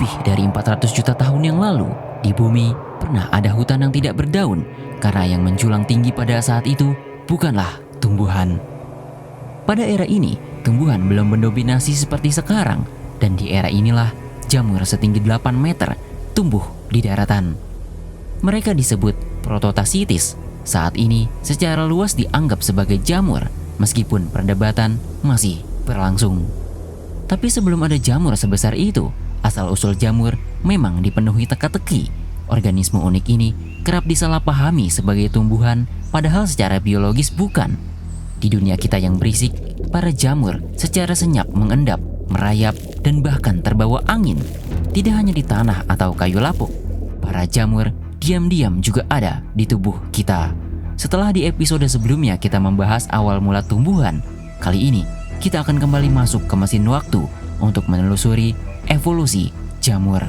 Lebih dari 400 juta tahun yang lalu, di bumi pernah ada hutan yang tidak berdaun karena yang menjulang tinggi pada saat itu bukanlah tumbuhan. Pada era ini, tumbuhan belum mendominasi seperti sekarang, dan di era inilah jamur setinggi 8 meter tumbuh di daratan. Mereka disebut Prototasitis. Saat ini secara luas dianggap sebagai jamur, meskipun perdebatan masih berlangsung. Tapi sebelum ada jamur sebesar itu, asal-usul jamur memang dipenuhi teka-teki. Organisme unik ini kerap disalahpahami sebagai tumbuhan, padahal secara biologis bukan. Di dunia kita yang berisik, para jamur secara senyap mengendap, merayap, dan bahkan terbawa angin. Tidak hanya di tanah atau kayu lapuk, para jamur diam-diam juga ada di tubuh kita. Setelah di episode sebelumnya kita membahas awal mula tumbuhan, kali ini kita akan kembali masuk ke mesin waktu untuk menelusuri evolusi jamur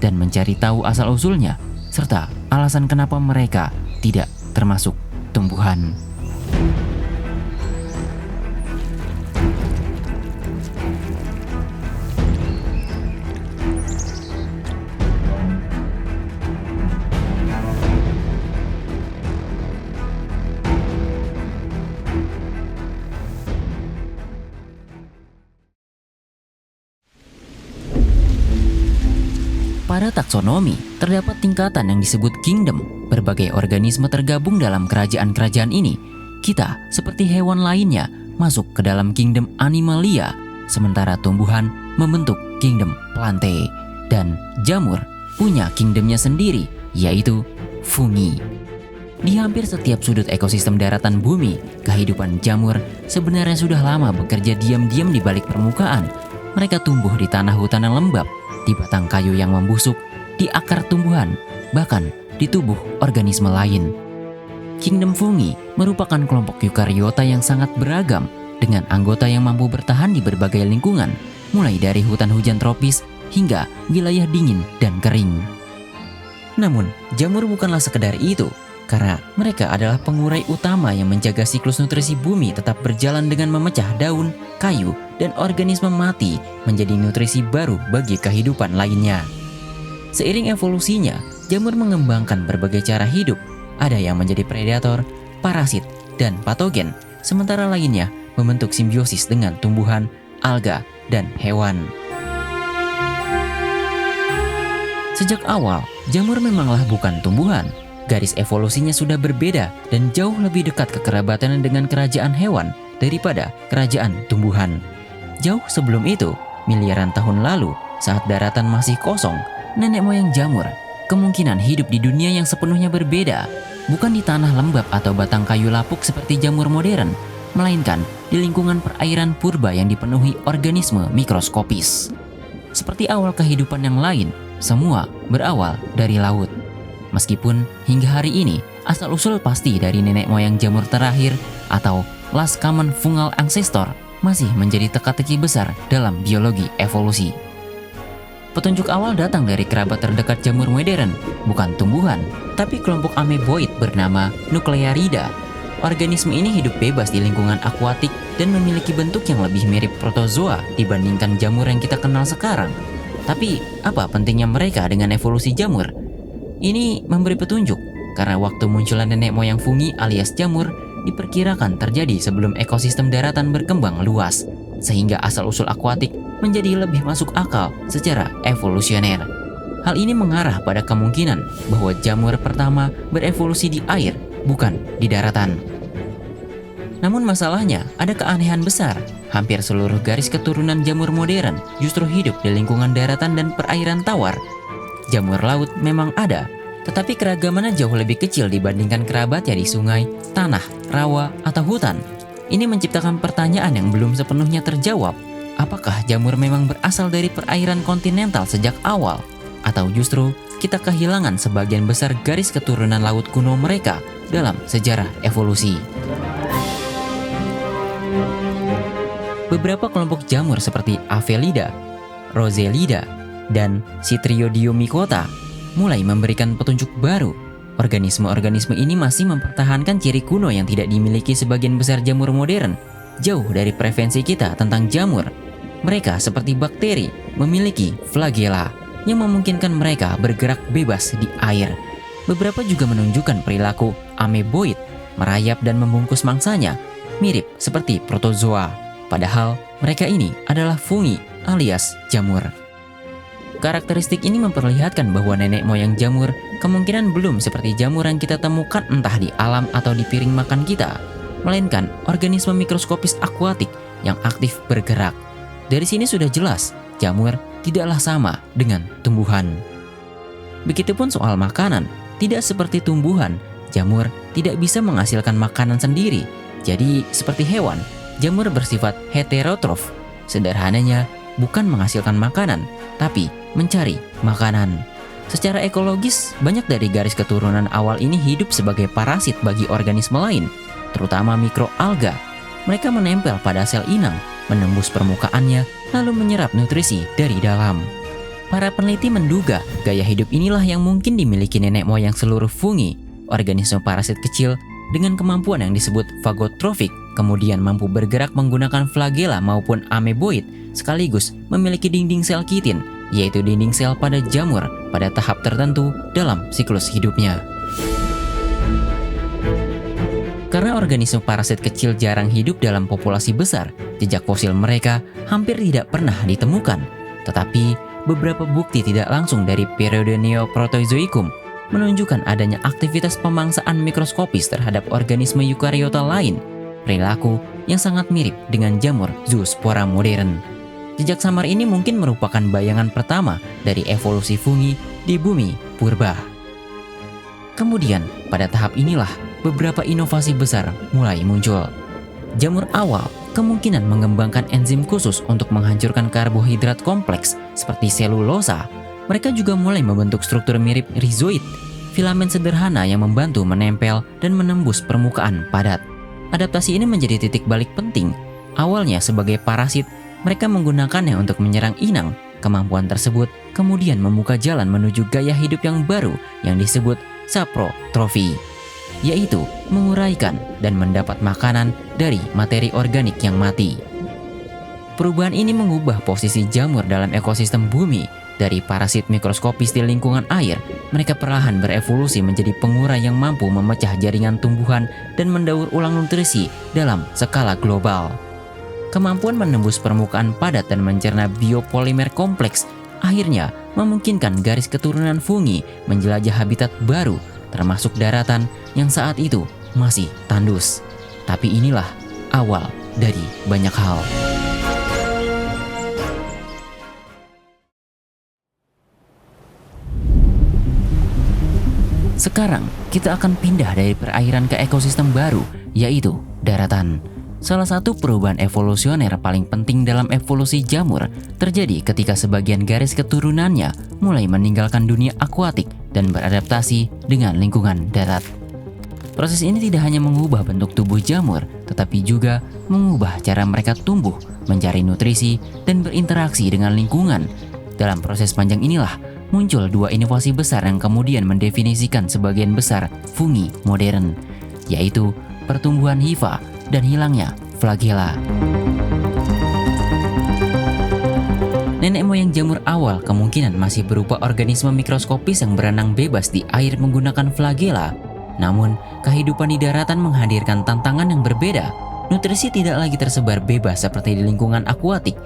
dan mencari tahu asal-usulnya serta alasan kenapa mereka tidak termasuk tumbuhan. Pada taksonomi, terdapat tingkatan yang disebut kingdom. Berbagai organisme tergabung dalam kerajaan-kerajaan ini. Kita, seperti hewan lainnya, masuk ke dalam kingdom Animalia, sementara tumbuhan membentuk kingdom Plantae. Dan jamur punya kingdomnya sendiri, yaitu Fungi. Di hampir setiap sudut ekosistem daratan bumi, kehidupan jamur sebenarnya sudah lama bekerja diam-diam di balik permukaan. Mereka tumbuh di tanah hutan yang lembab, di batang kayu yang membusuk, di akar tumbuhan, bahkan di tubuh organisme lain. Kingdom Fungi merupakan kelompok eukariota yang sangat beragam, dengan anggota yang mampu bertahan di berbagai lingkungan, mulai dari hutan hujan tropis hingga wilayah dingin dan kering. Namun, jamur bukanlah sekedar itu, karena mereka adalah pengurai utama yang menjaga siklus nutrisi bumi tetap berjalan dengan memecah daun, kayu, dan organisme mati menjadi nutrisi baru bagi kehidupan lainnya. Seiring evolusinya, jamur mengembangkan berbagai cara hidup. Ada yang menjadi predator, parasit, dan patogen, sementara lainnya membentuk simbiosis dengan tumbuhan, alga, dan hewan. Sejak awal, jamur memanglah bukan tumbuhan. Garis evolusinya sudah berbeda dan jauh lebih dekat kekerabatan dengan kerajaan hewan daripada kerajaan tumbuhan. Jauh sebelum itu, miliaran tahun lalu, saat daratan masih kosong, nenek moyang jamur kemungkinan hidup di dunia yang sepenuhnya berbeda, bukan di tanah lembab atau batang kayu lapuk seperti jamur modern, melainkan di lingkungan perairan purba yang dipenuhi organisme mikroskopis. Seperti awal kehidupan yang lain, semua berawal dari laut. Meskipun hingga hari ini, asal-usul pasti dari nenek moyang jamur terakhir atau last common fungal ancestor masih menjadi teka-teki besar dalam biologi evolusi. Petunjuk awal datang dari kerabat terdekat jamur modern, bukan tumbuhan, tapi kelompok ameboid bernama Nuclearida. Organisme ini hidup bebas di lingkungan akuatik dan memiliki bentuk yang lebih mirip protozoa dibandingkan jamur yang kita kenal sekarang. Tapi, apa pentingnya mereka dengan evolusi jamur? Ini memberi petunjuk, karena waktu munculnya nenek moyang fungi alias jamur diperkirakan terjadi sebelum ekosistem daratan berkembang luas, sehingga asal-usul akuatik menjadi lebih masuk akal secara evolusioner. Hal ini mengarah pada kemungkinan bahwa jamur pertama berevolusi di air, bukan di daratan. Namun masalahnya, ada keanehan besar. Hampir seluruh garis keturunan jamur modern justru hidup di lingkungan daratan dan perairan tawar. Jamur laut memang ada, tetapi keragamannya jauh lebih kecil dibandingkan kerabatnya di sungai, tanah, rawa, atau hutan. Ini menciptakan pertanyaan yang belum sepenuhnya terjawab. Apakah jamur memang berasal dari perairan kontinental sejak awal? Atau justru kita kehilangan sebagian besar garis keturunan laut kuno mereka dalam sejarah evolusi? Beberapa kelompok jamur seperti Avelida, Roselida, dan Citriodiomycota mulai memberikan petunjuk baru. Organisme-organisme ini masih mempertahankan ciri kuno yang tidak dimiliki sebagian besar jamur modern, jauh dari preferensi kita tentang jamur. Mereka seperti bakteri, memiliki flagella, yang memungkinkan mereka bergerak bebas di air. Beberapa juga menunjukkan perilaku ameboid, merayap dan membungkus mangsanya, mirip seperti protozoa. Padahal mereka ini adalah fungi alias jamur. Karakteristik ini memperlihatkan bahwa nenek moyang jamur kemungkinan belum seperti jamur yang kita temukan entah di alam atau di piring makan kita, melainkan organisme mikroskopis akuatik yang aktif bergerak. Dari sini sudah jelas, jamur tidaklah sama dengan tumbuhan. Begitupun soal makanan, tidak seperti tumbuhan, jamur tidak bisa menghasilkan makanan sendiri. Jadi seperti hewan, jamur bersifat heterotrof. Sederhananya, bukan menghasilkan makanan, tapi mencari makanan. Secara ekologis, banyak dari garis keturunan awal ini hidup sebagai parasit bagi organisme lain, terutama mikroalga. Mereka menempel pada sel inang, menembus permukaannya, lalu menyerap nutrisi dari dalam. Para peneliti menduga gaya hidup inilah yang mungkin dimiliki nenek moyang seluruh fungi, organisme parasit kecil dengan kemampuan yang disebut fagotrofik, kemudian mampu bergerak menggunakan flagela maupun ameboid, sekaligus memiliki dinding sel kitin, yaitu dinding sel pada jamur pada tahap tertentu dalam siklus hidupnya. Karena organisme parasit kecil jarang hidup dalam populasi besar, jejak fosil mereka hampir tidak pernah ditemukan. Tetapi beberapa bukti tidak langsung dari periode Neoproterozoikum menunjukkan adanya aktivitas pemangsaan mikroskopis terhadap organisme eukariota lain, perilaku yang sangat mirip dengan jamur zoospora modern. Jejak samar ini mungkin merupakan bayangan pertama dari evolusi fungi di bumi purba. Kemudian, pada tahap inilah beberapa inovasi besar mulai muncul. Jamur awal kemungkinan mengembangkan enzim khusus untuk menghancurkan karbohidrat kompleks seperti selulosa. Mereka juga mulai membentuk struktur mirip rhizoid, filamen sederhana yang membantu menempel dan menembus permukaan padat. Adaptasi ini menjadi titik balik penting. Awalnya sebagai parasit, mereka menggunakannya untuk menyerang inang. Kemampuan tersebut kemudian membuka jalan menuju gaya hidup yang baru yang disebut saprotrofi, yaitu menguraikan dan mendapat makanan dari materi organik yang mati. Perubahan ini mengubah posisi jamur dalam ekosistem bumi. Dari parasit mikroskopis di lingkungan air, mereka perlahan berevolusi menjadi pengurai yang mampu memecah jaringan tumbuhan dan mendaur ulang nutrisi dalam skala global. Kemampuan menembus permukaan padat dan mencerna biopolimer kompleks akhirnya memungkinkan garis keturunan fungi menjelajah habitat baru, termasuk daratan yang saat itu masih tandus. Tapi inilah awal dari banyak hal. Sekarang kita akan pindah dari perairan ke ekosistem baru, yaitu daratan. Salah satu perubahan evolusioner paling penting dalam evolusi jamur terjadi ketika sebagian garis keturunannya mulai meninggalkan dunia akuatik dan beradaptasi dengan lingkungan darat. Proses ini tidak hanya mengubah bentuk tubuh jamur, tetapi juga mengubah cara mereka tumbuh, mencari nutrisi, dan berinteraksi dengan lingkungan. Dalam proses panjang inilah muncul dua inovasi besar yang kemudian mendefinisikan sebagian besar fungi modern, yaitu pertumbuhan hifa dan hilangnya flagela. Nenek moyang jamur awal kemungkinan masih berupa organisme mikroskopis yang berenang bebas di air menggunakan flagela. Namun, kehidupan di daratan menghadirkan tantangan yang berbeda. Nutrisi tidak lagi tersebar bebas seperti di lingkungan akuatik.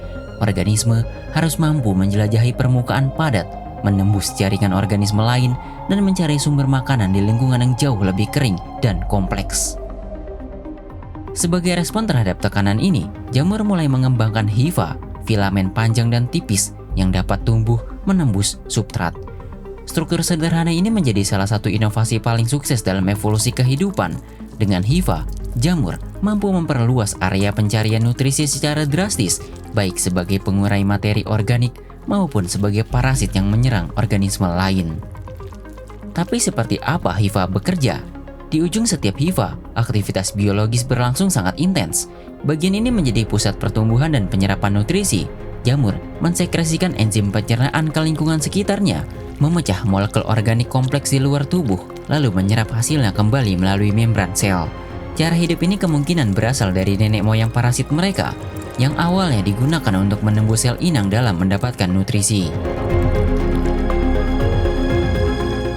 Organisme harus mampu menjelajahi permukaan padat, menembus jaringan organisme lain, dan mencari sumber makanan di lingkungan yang jauh lebih kering dan kompleks. Sebagai respon terhadap tekanan ini, jamur mulai mengembangkan hifa, filamen panjang dan tipis yang dapat tumbuh menembus substrat. Struktur sederhana ini menjadi salah satu inovasi paling sukses dalam evolusi kehidupan. Dengan hifa, jamur mampu memperluas area pencarian nutrisi secara drastis, baik sebagai pengurai materi organik maupun sebagai parasit yang menyerang organisme lain. Tapi seperti apa hifa bekerja? Di ujung setiap hifa, aktivitas biologis berlangsung sangat intens. Bagian ini menjadi pusat pertumbuhan dan penyerapan nutrisi. Jamur mensekresikan enzim pencernaan ke lingkungan sekitarnya, memecah molekul organik kompleks di luar tubuh, lalu menyerap hasilnya kembali melalui membran sel. Cara hidup ini kemungkinan berasal dari nenek moyang parasit mereka, yang awalnya digunakan untuk menembus sel inang dalam mendapatkan nutrisi.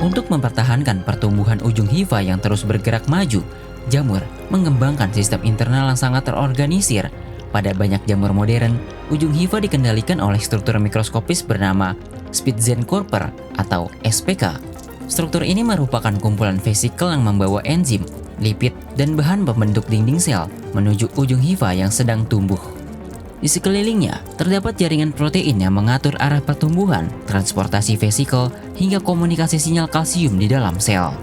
Untuk mempertahankan pertumbuhan ujung hifa yang terus bergerak maju, jamur mengembangkan sistem internal yang sangat terorganisir. Pada banyak jamur modern, ujung hifa dikendalikan oleh struktur mikroskopis bernama Spitzenkorper atau SPK. Struktur ini merupakan kumpulan vesikel yang membawa enzim, lipid, dan bahan pembentuk dinding sel menuju ujung hifa yang sedang tumbuh. Di sekelilingnya, terdapat jaringan protein yang mengatur arah pertumbuhan, transportasi vesikel, hingga komunikasi sinyal kalsium di dalam sel.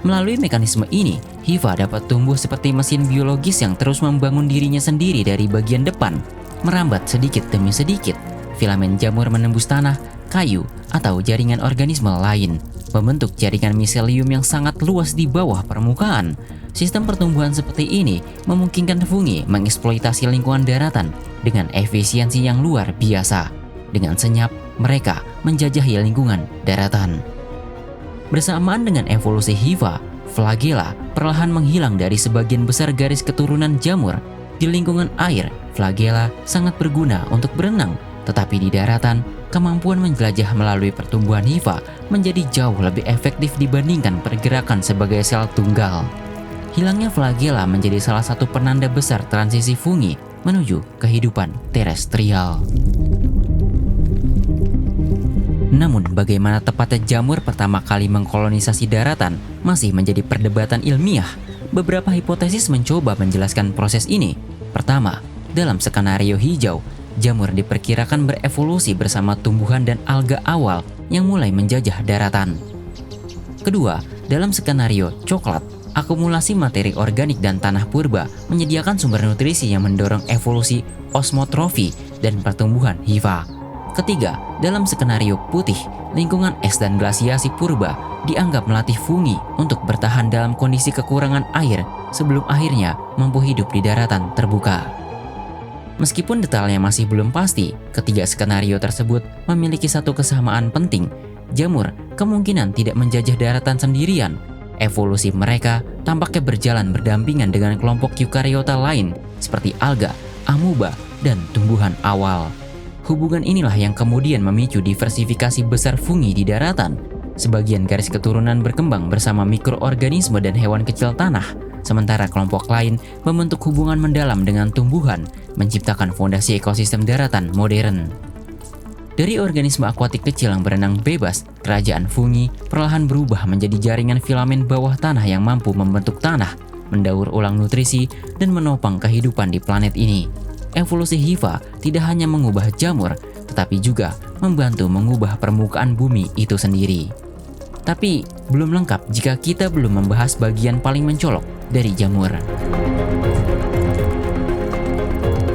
Melalui mekanisme ini, hifa dapat tumbuh seperti mesin biologis yang terus membangun dirinya sendiri dari bagian depan, merambat sedikit demi sedikit. Filamen jamur menembus tanah, kayu, atau jaringan organisme lain, membentuk jaringan miselium yang sangat luas di bawah permukaan. Sistem pertumbuhan seperti ini memungkinkan fungi mengeksploitasi lingkungan daratan dengan efisiensi yang luar biasa. Dengan senyap, mereka menjajahi lingkungan daratan. Bersamaan dengan evolusi hifa, flagela perlahan menghilang dari sebagian besar garis keturunan jamur. Di lingkungan air, flagela sangat berguna untuk berenang, tetapi di daratan, kemampuan menjelajah melalui pertumbuhan hifa menjadi jauh lebih efektif dibandingkan pergerakan sebagai sel tunggal. Hilangnya flagela menjadi salah satu penanda besar transisi fungi menuju kehidupan terestrial. Namun, bagaimana tepatnya jamur pertama kali mengkolonisasi daratan masih menjadi perdebatan ilmiah. Beberapa hipotesis mencoba menjelaskan proses ini. Pertama, dalam skenario hijau, jamur diperkirakan berevolusi bersama tumbuhan dan alga awal yang mulai menjajah daratan. Kedua, dalam skenario coklat, akumulasi materi organik dan tanah purba menyediakan sumber nutrisi yang mendorong evolusi osmotrofi dan pertumbuhan hifa. Ketiga, dalam skenario putih, lingkungan es dan glasiasi purba dianggap melatih fungi untuk bertahan dalam kondisi kekurangan air sebelum akhirnya mampu hidup di daratan terbuka. Meskipun detailnya masih belum pasti, ketiga skenario tersebut memiliki satu kesamaan penting. Jamur kemungkinan tidak menjajah daratan sendirian. Evolusi mereka tampaknya berjalan berdampingan dengan kelompok eukariota lain seperti alga, amuba, dan tumbuhan awal. Hubungan inilah yang kemudian memicu diversifikasi besar fungi di daratan. Sebagian garis keturunan berkembang bersama mikroorganisme dan hewan kecil tanah, sementara kelompok lain membentuk hubungan mendalam dengan tumbuhan, menciptakan fondasi ekosistem daratan modern. Dari organisme akuatik kecil yang berenang bebas, kerajaan fungi perlahan berubah menjadi jaringan filamen bawah tanah yang mampu membentuk tanah, mendaur ulang nutrisi, dan menopang kehidupan di planet ini. Evolusi hifa tidak hanya mengubah jamur, tetapi juga membantu mengubah permukaan bumi itu sendiri. Tapi belum lengkap jika kita belum membahas bagian paling mencolok dari jamur.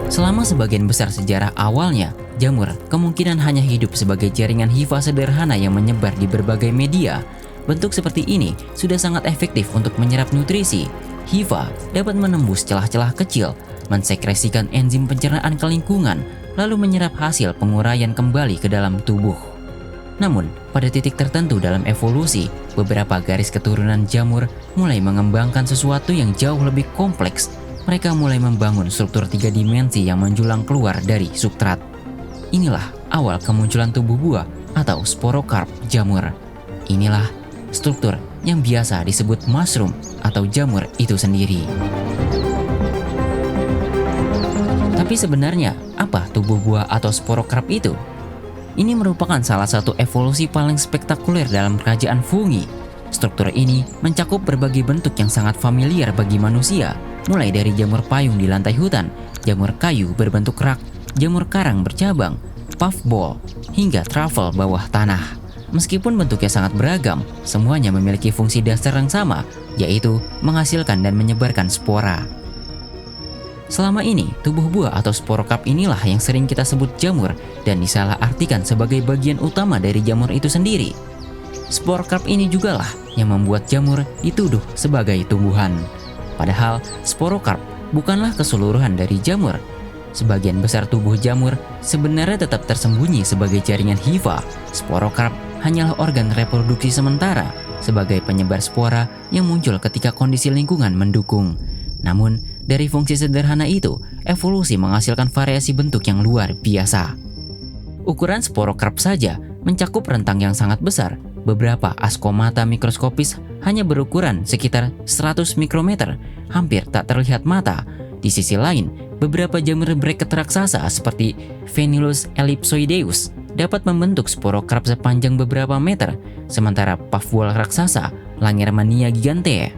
Selama sebagian besar sejarah awalnya, jamur kemungkinan hanya hidup sebagai jaringan hifa sederhana yang menyebar di berbagai media. Bentuk seperti ini sudah sangat efektif untuk menyerap nutrisi. Hifa dapat menembus celah-celah kecil, mensekresikan enzim pencernaan ke lingkungan, lalu menyerap hasil penguraian kembali ke dalam tubuh. Namun, pada titik tertentu dalam evolusi, beberapa garis keturunan jamur mulai mengembangkan sesuatu yang jauh lebih kompleks. Mereka mulai membangun struktur 3 dimensi yang menjulang keluar dari substrat. Inilah awal kemunculan tubuh buah atau sporokarp jamur. Inilah struktur yang biasa disebut mushroom atau jamur itu sendiri. Tapi sebenarnya, apa tubuh buah atau sporokarp itu? Ini merupakan salah satu evolusi paling spektakuler dalam kerajaan fungi. Struktur ini mencakup berbagai bentuk yang sangat familiar bagi manusia, mulai dari jamur payung di lantai hutan, jamur kayu berbentuk rak, jamur karang bercabang, puffball, hingga truffle bawah tanah. Meskipun bentuknya sangat beragam, semuanya memiliki fungsi dasar yang sama, yaitu menghasilkan dan menyebarkan spora. Selama ini, tubuh buah atau sporokarp inilah yang sering kita sebut jamur dan disalahartikan sebagai bagian utama dari jamur itu sendiri. Sporokarp ini jugalah yang membuat jamur dituduh sebagai tumbuhan. Padahal, sporokarp bukanlah keseluruhan dari jamur. Sebagian besar tubuh jamur sebenarnya tetap tersembunyi sebagai jaringan hifa. Sporokarp hanyalah organ reproduksi sementara sebagai penyebar spora yang muncul ketika kondisi lingkungan mendukung. Namun, dari fungsi sederhana itu, evolusi menghasilkan variasi bentuk yang luar biasa. Ukuran sporokarp saja mencakup rentang yang sangat besar, beberapa askomata mikroskopis hanya berukuran sekitar 100 mikrometer, hampir tak terlihat mata. Di sisi lain, beberapa jamur bracket raksasa seperti Venulus ellipsoideus dapat membentuk sporokarp sepanjang beberapa meter, sementara puffball raksasa Langermannia gigante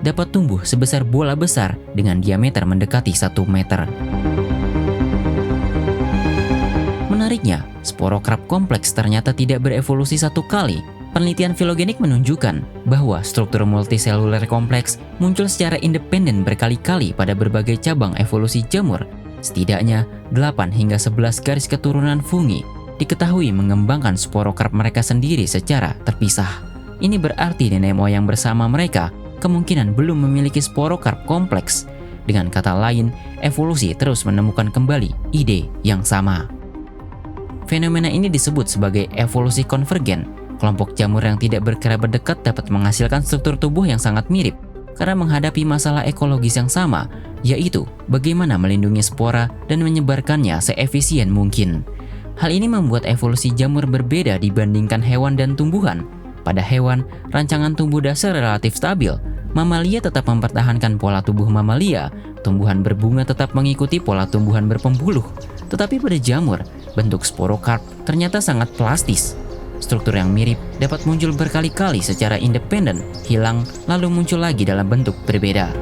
dapat tumbuh sebesar bola besar dengan diameter mendekati 1 meter. Menariknya, sporokarp kompleks ternyata tidak berevolusi satu kali. Penelitian filogenik menunjukkan bahwa struktur multiseluler kompleks muncul secara independen berkali-kali pada berbagai cabang evolusi jamur. Setidaknya 8 hingga 11 garis keturunan fungi diketahui mengembangkan sporokarp mereka sendiri secara terpisah. Ini berarti nenek moyang bersama mereka kemungkinan belum memiliki sporokarp kompleks. Dengan kata lain, evolusi terus menemukan kembali ide yang sama. Fenomena ini disebut sebagai evolusi konvergen. Kelompok jamur yang tidak berkerabat dekat dapat menghasilkan struktur tubuh yang sangat mirip karena menghadapi masalah ekologis yang sama, yaitu bagaimana melindungi spora dan menyebarkannya seefisien mungkin. Hal ini membuat evolusi jamur berbeda dibandingkan hewan dan tumbuhan. Pada hewan, rancangan tubuh dasar relatif stabil. Mamalia tetap mempertahankan pola tubuh mamalia, tumbuhan berbunga tetap mengikuti pola tumbuhan berpembuluh. Tetapi pada jamur, bentuk sporokarp ternyata sangat plastis. Struktur yang mirip dapat muncul berkali-kali secara independen, hilang, lalu muncul lagi dalam bentuk berbeda.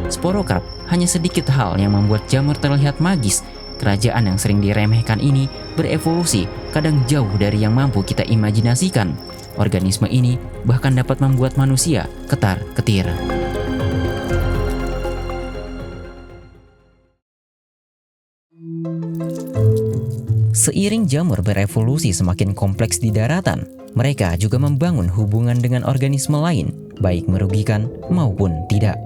Sporokarp hanya sedikit hal yang membuat jamur terlihat magis. Kerajaan yang sering diremehkan ini berevolusi kadang jauh dari yang mampu kita imajinasikan. Organisme ini bahkan dapat membuat manusia ketar-ketir. Seiring jamur berevolusi semakin kompleks di daratan, mereka juga membangun hubungan dengan organisme lain, baik merugikan maupun tidak.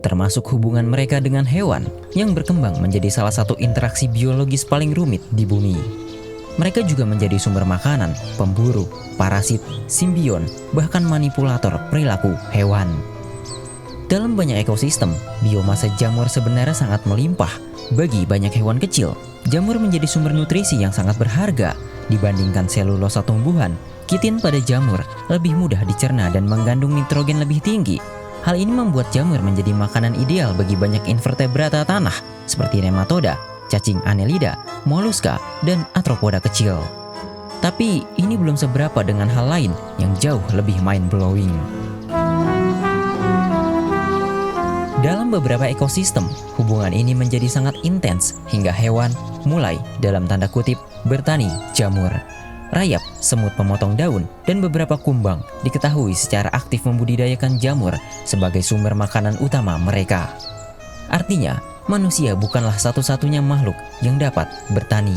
Termasuk hubungan mereka dengan hewan yang berkembang menjadi salah satu interaksi biologis paling rumit di bumi. Mereka juga menjadi sumber makanan, pemburu, parasit, simbion, bahkan manipulator perilaku hewan. Dalam banyak ekosistem, biomasa jamur sebenarnya sangat melimpah. Bagi banyak hewan kecil, jamur menjadi sumber nutrisi yang sangat berharga. Dibandingkan selulosa tumbuhan, kitin pada jamur lebih mudah dicerna dan mengandung nitrogen lebih tinggi. Hal ini membuat jamur menjadi makanan ideal bagi banyak invertebrata tanah seperti nematoda, cacing Annelida, moluska, dan arthropoda kecil. Tapi ini belum seberapa dengan hal lain yang jauh lebih mind-blowing. Dalam beberapa ekosistem, hubungan ini menjadi sangat intens hingga hewan mulai, dalam tanda kutip, bertani jamur. Rayap, semut pemotong daun, dan beberapa kumbang diketahui secara aktif membudidayakan jamur sebagai sumber makanan utama mereka. Artinya, manusia bukanlah satu-satunya makhluk yang dapat bertani.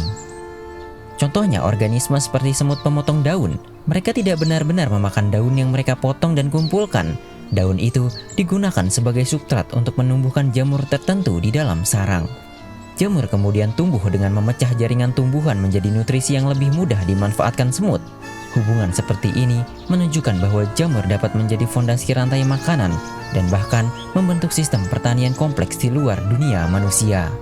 Contohnya organisme seperti semut pemotong daun, mereka tidak benar-benar memakan daun yang mereka potong dan kumpulkan. Daun itu digunakan sebagai substrat untuk menumbuhkan jamur tertentu di dalam sarang. Jamur kemudian tumbuh dengan memecah jaringan tumbuhan menjadi nutrisi yang lebih mudah dimanfaatkan semut. Hubungan seperti ini menunjukkan bahwa jamur dapat menjadi fondasi rantai makanan dan bahkan membentuk sistem pertanian kompleks di luar dunia manusia.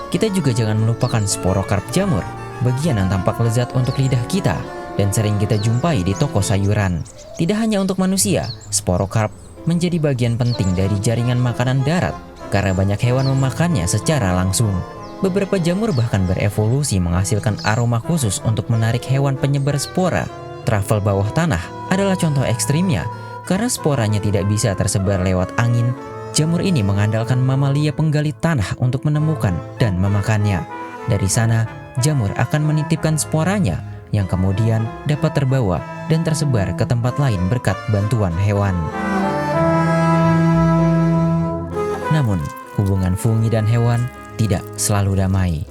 Kita juga jangan melupakan sporokarp jamur, bagian yang tampak lezat untuk lidah kita dan sering kita jumpai di toko sayuran. Tidak hanya untuk manusia, sporokarp menjadi bagian penting dari jaringan makanan darat karena banyak hewan memakannya secara langsung. Beberapa jamur bahkan berevolusi menghasilkan aroma khusus untuk menarik hewan penyebar spora. Trafel bawah tanah adalah contoh ekstrimnya. Karena sporanya tidak bisa tersebar lewat angin, jamur ini mengandalkan mamalia penggali tanah untuk menemukan dan memakannya. Dari sana, jamur akan menitipkan sporanya yang kemudian dapat terbawa dan tersebar ke tempat lain berkat bantuan hewan. Namun, hubungan fungi dan hewan tidak selalu damai.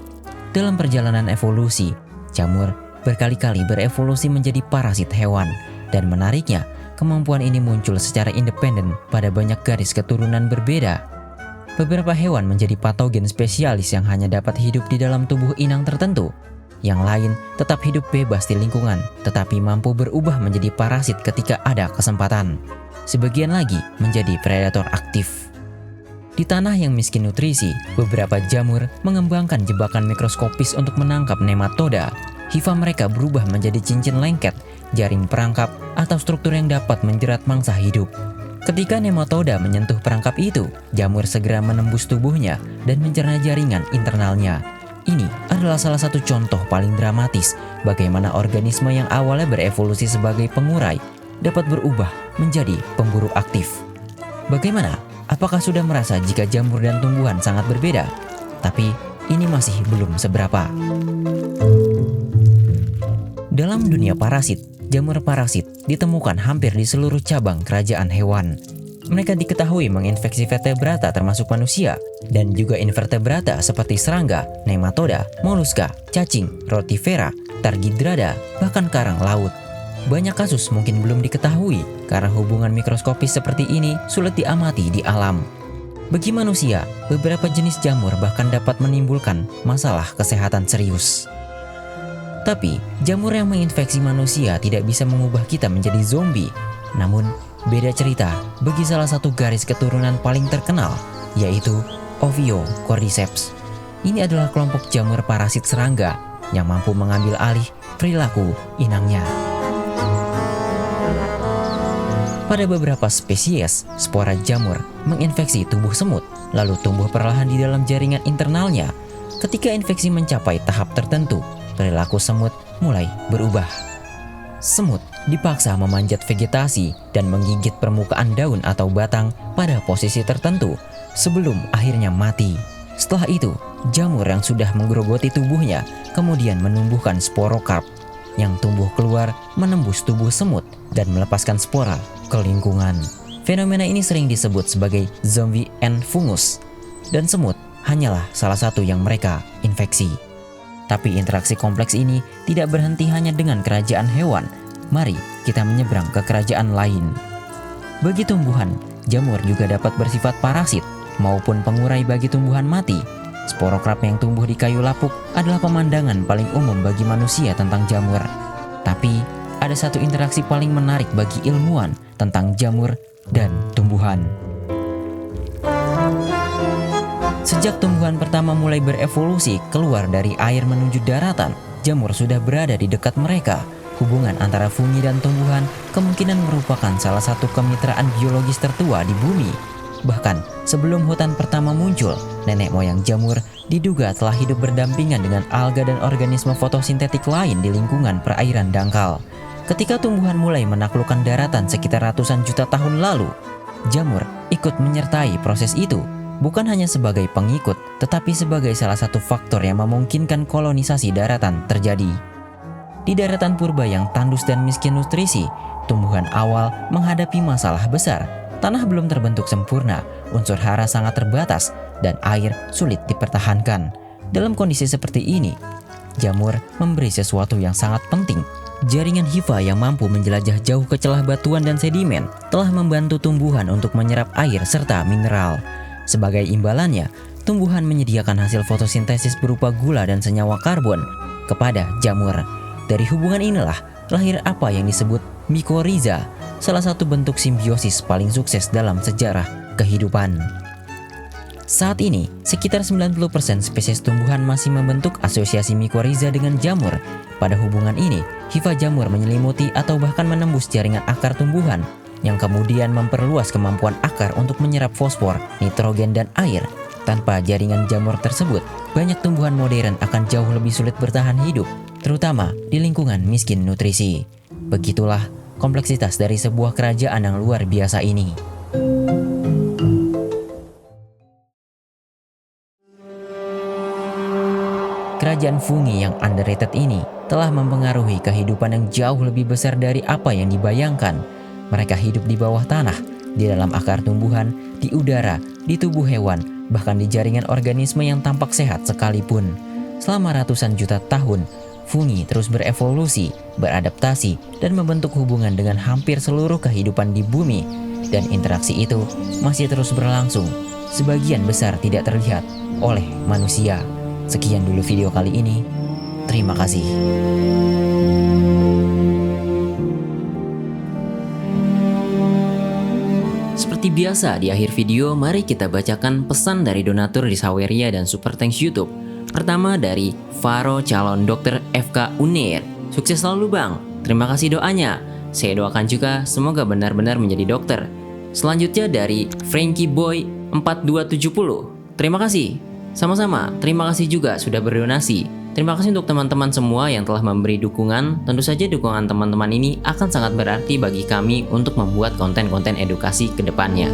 Dalam perjalanan evolusi, jamur berkali-kali berevolusi menjadi parasit hewan, dan menariknya, kemampuan ini muncul secara independen pada banyak garis keturunan berbeda. Beberapa hewan menjadi patogen spesialis yang hanya dapat hidup di dalam tubuh inang tertentu. Yang lain tetap hidup bebas di lingkungan, tetapi mampu berubah menjadi parasit ketika ada kesempatan. Sebagian lagi menjadi predator aktif. Di tanah yang miskin nutrisi, beberapa jamur mengembangkan jebakan mikroskopis untuk menangkap nematoda. hifa mereka berubah menjadi cincin lengket, jaring perangkap, atau struktur yang dapat menjerat mangsa hidup. Ketika nematoda menyentuh perangkap itu, jamur segera menembus tubuhnya dan mencerna jaringan internalnya. Ini adalah salah satu contoh paling dramatis bagaimana organisme yang awalnya berevolusi sebagai pengurai dapat berubah menjadi pemburu aktif. Bagaimana? Apakah sudah merasa jika jamur dan tumbuhan sangat berbeda? Tapi ini masih belum seberapa. Dalam dunia parasit, jamur parasit ditemukan hampir di seluruh cabang kerajaan hewan. Mereka diketahui menginfeksi vertebrata termasuk manusia, dan juga invertebrata seperti serangga, nematoda, moluska, cacing, rotifera, tardigrada, bahkan karang laut. Banyak kasus mungkin belum diketahui karena hubungan mikroskopis seperti ini sulit diamati di alam. Bagi manusia, beberapa jenis jamur bahkan dapat menimbulkan masalah kesehatan serius. Tapi, jamur yang menginfeksi manusia tidak bisa mengubah kita menjadi zombie. Namun, beda cerita bagi salah satu garis keturunan paling terkenal, yaitu Ophiocordyceps. Ini adalah kelompok jamur parasit serangga yang mampu mengambil alih perilaku inangnya. Pada beberapa spesies, spora jamur menginfeksi tubuh semut, lalu tumbuh perlahan di dalam jaringan internalnya. Ketika infeksi mencapai tahap tertentu, perilaku semut mulai berubah. Semut dipaksa memanjat vegetasi dan menggigit permukaan daun atau batang pada posisi tertentu sebelum akhirnya mati. Setelah itu, jamur yang sudah menggerogoti tubuhnya kemudian menumbuhkan sporokarp yang tumbuh keluar menembus tubuh semut dan melepaskan spora ke lingkungan. Fenomena ini sering disebut sebagai zombie and fungus, dan semut hanyalah salah satu yang mereka infeksi. Tapi interaksi kompleks ini tidak berhenti hanya dengan kerajaan hewan. Mari kita menyeberang ke kerajaan lain. Bagi tumbuhan, jamur juga dapat bersifat parasit maupun pengurai bagi tumbuhan mati. Sporokarp yang tumbuh di kayu lapuk adalah pemandangan paling umum bagi manusia tentang jamur. Tapi ada satu interaksi paling menarik bagi ilmuwan tentang jamur dan tumbuhan. Sejak tumbuhan pertama mulai berevolusi keluar dari air menuju daratan, jamur sudah berada di dekat mereka. Hubungan antara fungi dan tumbuhan kemungkinan merupakan salah satu kemitraan biologis tertua di bumi. Bahkan sebelum hutan pertama muncul, nenek moyang jamur diduga telah hidup berdampingan dengan alga dan organisme fotosintetik lain di lingkungan perairan dangkal. Ketika tumbuhan mulai menaklukkan daratan sekitar ratusan juta tahun lalu, jamur ikut menyertai proses itu. Bukan hanya sebagai pengikut, tetapi sebagai salah satu faktor yang memungkinkan kolonisasi daratan terjadi. Di daratan purba yang tandus dan miskin nutrisi, tumbuhan awal menghadapi masalah besar. Tanah belum terbentuk sempurna, unsur hara sangat terbatas, dan air sulit dipertahankan. Dalam kondisi seperti ini, jamur memberi sesuatu yang sangat penting. Jaringan hifa yang mampu menjelajah jauh ke celah batuan dan sedimen telah membantu tumbuhan untuk menyerap air serta mineral. Sebagai imbalannya, tumbuhan menyediakan hasil fotosintesis berupa gula dan senyawa karbon kepada jamur. Dari hubungan inilah lahir apa yang disebut mikoriza, salah satu bentuk simbiosis paling sukses dalam sejarah kehidupan. Saat ini, sekitar 90% spesies tumbuhan masih membentuk asosiasi mikoriza dengan jamur. Pada hubungan ini, hifa jamur menyelimuti atau bahkan menembus jaringan akar tumbuhan, yang kemudian memperluas kemampuan akar untuk menyerap fosfor, nitrogen, dan air. Tanpa jaringan jamur tersebut, banyak tumbuhan modern akan jauh lebih sulit bertahan hidup, terutama di lingkungan miskin nutrisi. Begitulah kompleksitas dari sebuah kerajaan yang luar biasa ini. Kerajaan fungi yang underrated ini telah mempengaruhi kehidupan yang jauh lebih besar dari apa yang dibayangkan. Mereka hidup di bawah tanah, di dalam akar tumbuhan, di udara, di tubuh hewan, bahkan di jaringan organisme yang tampak sehat sekalipun. Selama ratusan juta tahun, fungi terus berevolusi, beradaptasi, dan membentuk hubungan dengan hampir seluruh kehidupan di bumi. Dan interaksi itu masih terus berlangsung, sebagian besar tidak terlihat oleh manusia. Sekian dulu video kali ini. Terima kasih. Seperti biasa di akhir video, mari kita bacakan pesan dari donatur di Saweria dan Super Thanks YouTube. Pertama dari Faro calon dokter FK Unair. Sukses selalu bang, terima kasih doanya. Saya doakan juga semoga benar-benar menjadi dokter. Selanjutnya dari Frankie Boy 4270. Terima kasih. Sama-sama, terima kasih juga sudah berdonasi. Terima kasih untuk teman-teman semua yang telah memberi dukungan. Tentu saja dukungan teman-teman ini akan sangat berarti bagi kami untuk membuat konten-konten edukasi ke depannya.